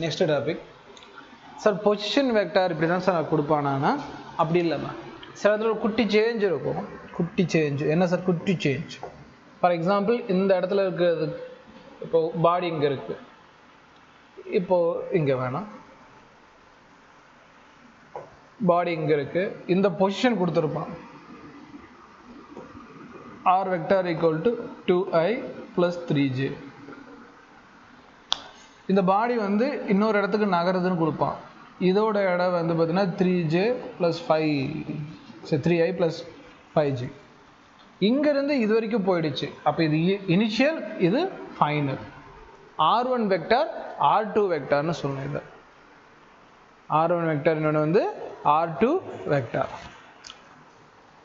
next topic sir position vector இப்படி தான் sir கொடுப்பானா அப்படி இல்லைம்மா சில இடத்துல ஒரு குட்டி சேஞ்ச் இருக்கும் குட்டி சேஞ்ச் என்ன சார் குட்டி சேஞ்ச் ஃபார் எக்ஸாம்பிள் இந்த இடத்துல இருக்கிறது இப்போ பாடி இங்கே இருக்குது இப்போது இங்கே வேணாம் பாடி இங்கே இருக்குது இந்த பொசிஷன் கொடுத்துருப்பான் R vector equal to 2i + 3j இந்த பாடி வந்து இன்னொரு இடத்துக்கு நகருதுன்னு கொடுப்பான் இதோட இடம் வந்து பார்த்தீங்கன்னா 3j + 5 3i + 5j இங்கேருந்து இது வரைக்கும் போயிடுச்சு அப்போ இது இனிஷியல் இது ஃபைனல் r1 வெக்டார் r2 வெக்டார்னு சொன்னேன் இது r1 வெக்டார் இன்னொன்று வந்து r2 வெக்டார்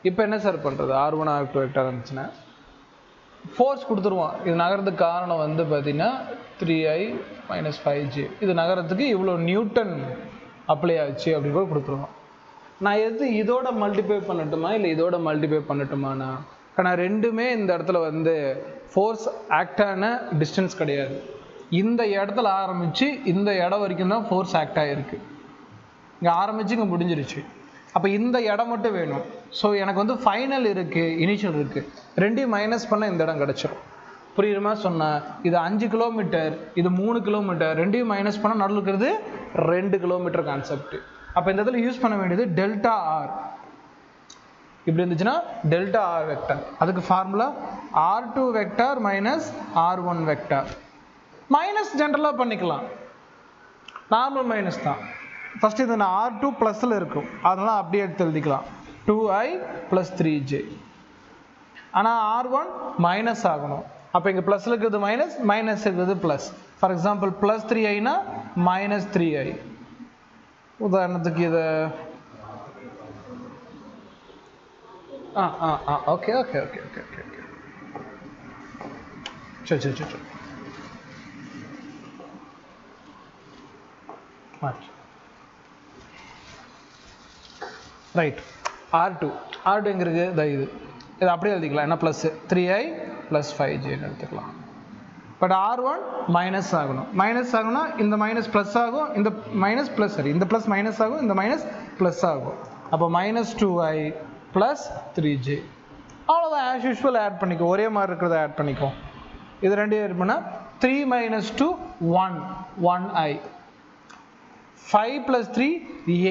இப்போ என்ன சார் பண்ணுறது r1 r2 வெக்டார் இருந்துச்சுன்னா ஃபோர்ஸ் கொடுத்துருவான் இது நகரத்துக்கு காரணம் வந்து பார்த்தீங்கன்னா 3i - 5j இது நகரத்துக்கு இவ்வளோ நியூட்டன் அப்ளை ஆச்சு அப்படின்னு கூட கொடுத்துருவான் நான் எது இதோட மல்டிப்ளை பண்ணட்டுமா இல்லை இதோட மல்டிப்ளை பண்ணட்டுமாண்ணா ஆனால் ரெண்டுமே இந்த இடத்துல வந்து ஃபோர்ஸ் ஆக்டான டிஸ்டன்ஸ் கிடையாது இந்த இடத்துல ஆரம்பித்து இந்த இடம் வரைக்கும் தான் ஃபோர்ஸ் ஆக்ட் ஆகிருக்கு இங்கே ஆரம்பித்து இங்கே முடிஞ்சிருச்சு அப்போ இந்த இடம் மட்டும் வேணும் ஸோ எனக்கு வந்து ஃபைனல் இருக்குது இனிஷியல் இருக்குது ரெண்டையும் மைனஸ் பண்ண இந்த இடம் கிடச்சிரும் புரியுமா சொன்னேன் இது 5 கிலோமீட்டர் இது 3 கிலோமீட்டர் ரெண்டையும் மைனஸ் பண்ணால் நடுவில் இருக்கிறது 2 கிலோமீட்டர் கான்செப்ட் அப்போ இந்த இடத்துல யூஸ் பண்ண வேண்டியது டெல்டா ஆர் இப்படி இருந்துச்சுன்னா டெல்டா ஆர் வெக்டார் அதுக்கு formula r2 vector - r1 vector minus ஜென்ரலாக பண்ணிக்கலாம் நார்மல் மைனஸ் தான் ஃபஸ்ட் இது நான் r2 ப்ளஸில் இருக்கும் அதெல்லாம் அப்படியே எடுத்து எழுதிக்கலாம் 2i + 3j ஆனால் r1 மைனஸ் ஆகணும் அப்போ இங்கே ப்ளஸில் இருக்கிறது மைனஸ் மைனஸ் இருக்கிறது ப்ளஸ் ஃபார் எக்ஸாம்பிள் +3iனா -3i உதாரணத்துக்கு இதை okay okay okay okay okay okay சரி சரி சரி சரி ரைட் r2 எங்கே இருக்குது இது அப்படியே எழுதிக்கலாம் என்ன ப்ளஸ் 3i + 5j எடுத்துக்கலாம் பட் r1 மைனஸ் ஆகணும் மைனஸ் ஆகும்னா இந்த மைனஸ் ப்ளஸ் ஆகும் இந்த மைனஸ் ப்ளஸ் சரி இந்த ப்ளஸ் மைனஸ் ஆகும் இந்த மைனஸ் ப்ளஸ் ஆகும் அப்போ -2i + 3j அவ்வளோதான் ஆஸ் யூஷுவல் ஆட் பண்ணிக்கோ ஒரே மாதிரி இருக்கிறத ஆட் பண்ணிக்கோ இது ரெண்டையும் ஆட் பண்ணால் 3 - 2 1i 5 + 3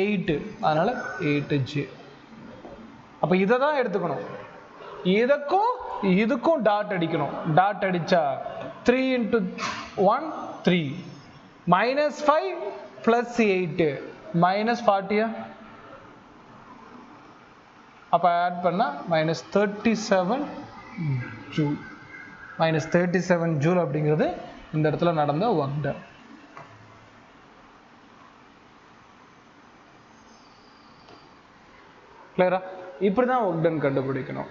8 அதனால் 8j அப்போ இதை தான் எடுத்துக்கணும் இதுக்கும் டாட் அடிக்கணும் டாட் அடித்தா 3 × 1 3 -5 + 8 -40 அப்போ ஆட் பண்ணால் -37 ஜூல் -37 ஜூல் அப்படிங்கிறது இந்த இடத்துல நடந்த ஒர்க் டன் கிளியரா இப்படி தான் ஒர்க் டன் கண்டுபிடிக்கணும்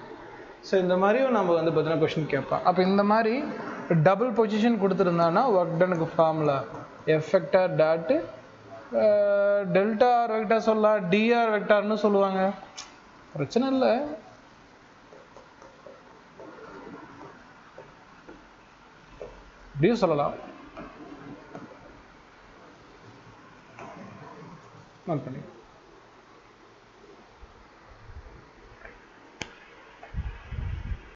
ஸோ இந்த மாதிரியும் நம்ம வந்து பார்த்தீங்கன்னா கொஷின் கேட்போம் அப்போ இந்த மாதிரி டபுள் பொசிஷன் கொடுத்துருந்தாங்கன்னா ஒர்க் டனுக்கு formula F vector dot delta R vector சொல்லலாம் டிஆர் வெக்டார்னு சொல்லுவாங்க பிரச்சனை இல்லை இப்படியும் சொல்லலாம் நோட் பண்ணி